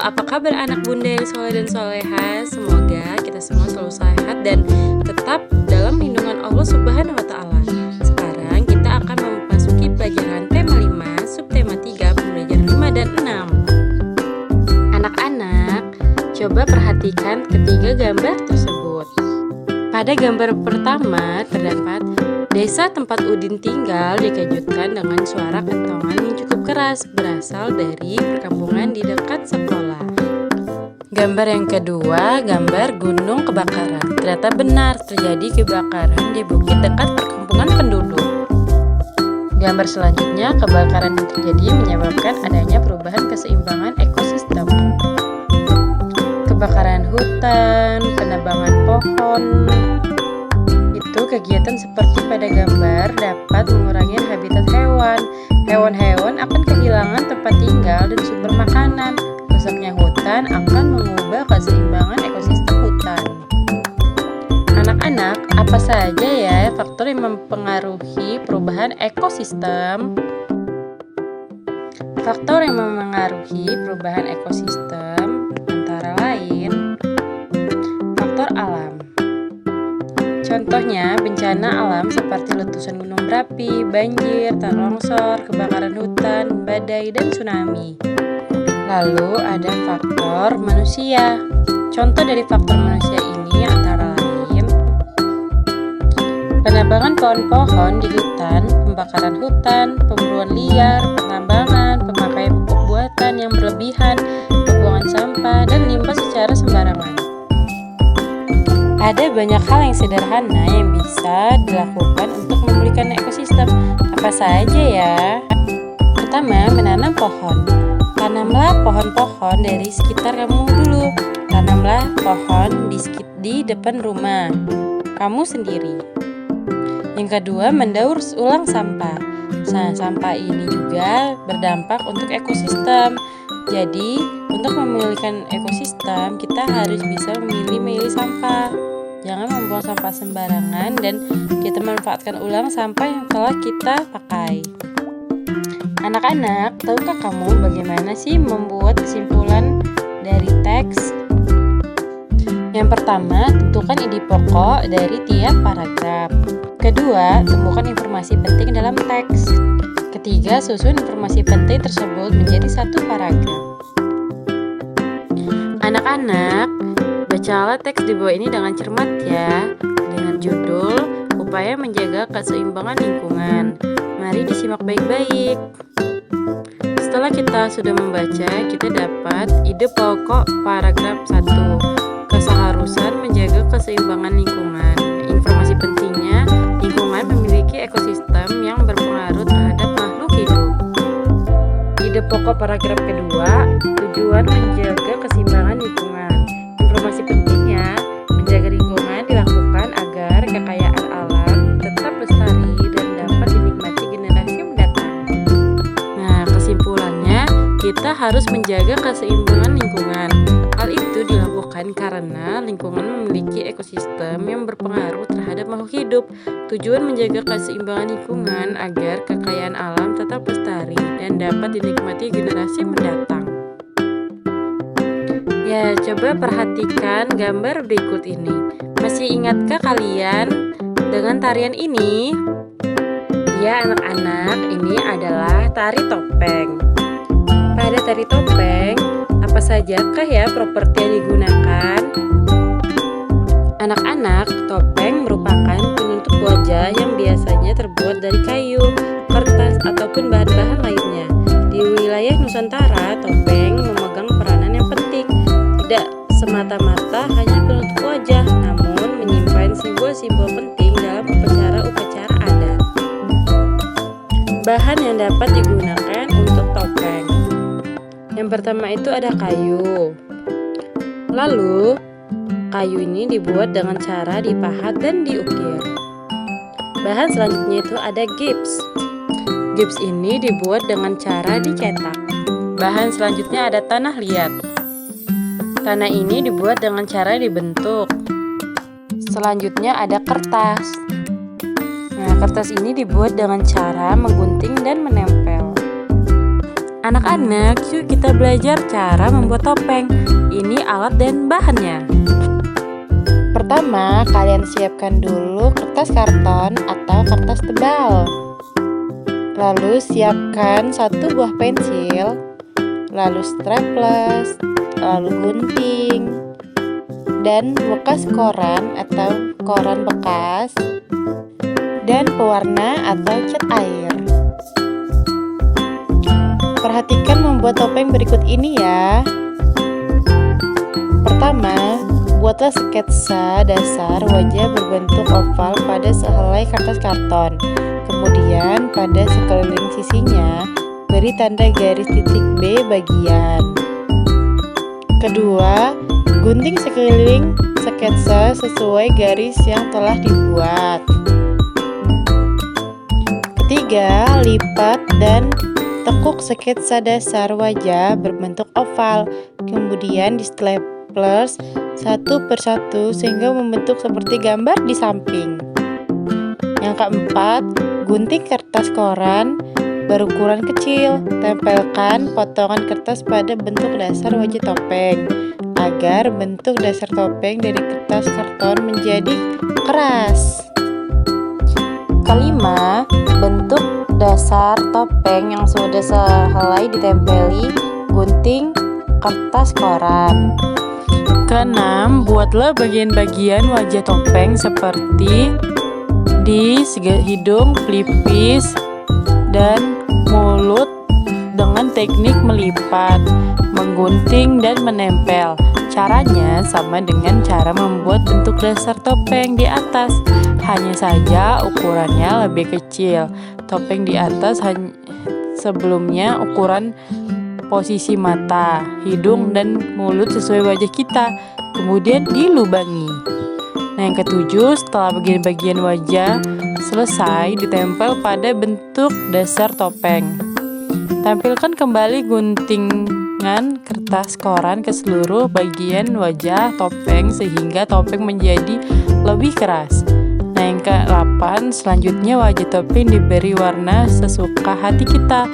apa kabar anak bunda yang soleh dan soleha? Semoga kita semua selalu sehat dan tetap dalam lindungan Allah Subhanahu wa Ta'ala. Sekarang kita akan memasuki pelajaran tema 5, subtema 3, pembelajaran 5 dan 6. Anak-anak, coba perhatikan ketiga gambar tersebut. Pada gambar pertama terdapat desa tempat Udin tinggal dikejutkan dengan suara kentongan yang cukup keras berasal dari perkampungan di dekat sekolah. Gambar yang kedua, gambar gunung kebakaran. Ternyata benar terjadi kebakaran di bukit dekat perkampungan penduduk. Gambar selanjutnya, kebakaran yang terjadi menyebabkan adanya perubahan keseimbangan ekosistem. Kebakaran hutan, penebangan pohon. Kegiatan seperti pada gambar dapat mengurangi habitat hewan. Hewan-hewan akan kehilangan tempat tinggal dan sumber makanan. Rusaknya hutan akan mengubah keseimbangan ekosistem hutan. Anak-anak, apa saja ya faktor yang mempengaruhi perubahan ekosistem? Faktor yang mempengaruhi perubahan ekosistem antara lain faktor alam. Contohnya, bencana alam seperti letusan gunung berapi, banjir, tanah longsor, kebakaran hutan, badai, dan tsunami. Lalu ada faktor manusia. Contoh dari faktor manusia ini antara lain penebangan pohon-pohon di hutan, pembakaran hutan, pemburuan liar, penambangan, pemakaian pupuk buatan yang berlebihan, pembuangan sampah, dan limbah secara sembarangan. Ada banyak hal yang sederhana yang bisa dilakukan untuk memulihkan ekosistem. Apa saja ya? Pertama, menanam pohon. Tanamlah pohon-pohon dari sekitar kamu dulu. Tanamlah pohon di depan rumah kamu sendiri. Yang kedua, mendaur ulang sampah. Sampah ini juga berdampak untuk ekosistem. Jadi, untuk memulihkan ekosistem, kita harus bisa memilih sampah. Jangan membuang sampah sembarangan dan kita manfaatkan ulang sampah yang telah kita pakai. Anak-anak, tahukah kamu bagaimana sih membuat kesimpulan dari teks? Yang pertama, tentukan ide pokok dari tiap paragraf. Kedua, temukan informasi penting dalam teks. Ketiga, susun informasi penting tersebut menjadi satu paragraf. Anak-anak, bacalah teks di bawah ini dengan cermat ya, dengan judul Upaya Menjaga Keseimbangan Lingkungan. Mari disimak baik-baik. Setelah kita sudah membaca, kita dapat ide pokok paragraf 1. Keseharusan menjaga keseimbangan lingkungan. Informasi pentingnya, lingkungan memiliki ekosistem yang berpengaruh terhadap makhluk hidup. Ide pokok paragraf kedua, tujuan menjaga keseimbangan lingkungan. Informasi pentingnya, menjaga lingkungan dilakukan agar kekayaan alam tetap lestari dan dapat dinikmati generasi mendatang. Nah, kesimpulannya, kita harus menjaga keseimbangan lingkungan. Hal itu dilakukan karena lingkungan memiliki ekosistem yang berpengaruh terhadap makhluk hidup. Tujuan menjaga keseimbangan lingkungan agar kekayaan alam tetap lestari dan dapat dinikmati generasi mendatang. Ya, coba perhatikan gambar berikut ini. Masih ingatkah kalian dengan tarian ini? Ya, anak-anak, ini adalah tari topeng. Pada tari topeng, apa sajakah ya properti yang digunakan? Anak-anak, topeng merupakan penutup wajah yang biasanya terbuat dari kayu, kertas, ataupun bahan-bahan lainnya. Di wilayah Nusantara, topeng memegang peranan yang penting. Tidak semata-mata hanya penutup wajah, namun menyimpan simbol-simbol penting dalam upacara-upacara adat. Bahan yang dapat digunakan untuk topeng. Yang pertama itu ada kayu. Lalu, kayu ini dibuat dengan cara dipahat dan diukir. Bahan selanjutnya itu ada gips. Gips ini dibuat dengan cara dicetak. Bahan selanjutnya ada tanah liat. Tanah ini dibuat dengan cara dibentuk. Selanjutnya ada kertas. Nah, kertas ini dibuat dengan cara menggunting dan menempel. Anak-anak, yuk kita belajar cara membuat topeng. Ini alat dan bahannya. Pertama, kalian siapkan dulu kertas karton atau kertas tebal. Lalu siapkan 1 buah pensil, lalu staples, lalu gunting, dan bekas koran atau koran bekas, dan pewarna atau cat air. Perhatikan membuat topeng berikut ini ya. Pertama, buatlah sketsa dasar wajah berbentuk oval pada sehelai kertas karton. Kemudian pada sekeliling sisinya beri tanda garis titik B bagian. Kedua, gunting sekeliling sketsa sesuai garis yang telah dibuat. Ketiga, lipat dan tekuk sketsa dasar wajah berbentuk oval, kemudian di staples satu persatu sehingga membentuk seperti gambar di samping. Yang keempat, gunting kertas koran berukuran kecil, tempelkan potongan kertas pada bentuk dasar wajah topeng agar bentuk dasar topeng dari kertas karton menjadi keras. Kelima, bentuk dasar topeng yang sudah sehelai ditempeli gunting kertas koran. Keenam, buatlah bagian-bagian wajah topeng seperti di hidung, pelipis, dan mulut dengan teknik melipat, menggunting, dan menempel. Caranya sama dengan cara membuat bentuk dasar topeng di atas, hanya saja ukurannya lebih kecil. Topeng di atas sebelumnya ukuran posisi mata, hidung, dan mulut sesuai wajah kita, kemudian dilubangi. Nah, yang ketujuh, setelah bagian-bagian wajah selesai ditempel pada bentuk dasar topeng, tampilkan kembali guntingan kertas koran ke seluruh bagian wajah topeng sehingga topeng menjadi lebih keras. Nah, yang ke-8, selanjutnya wajah topeng diberi warna sesuka hati kita.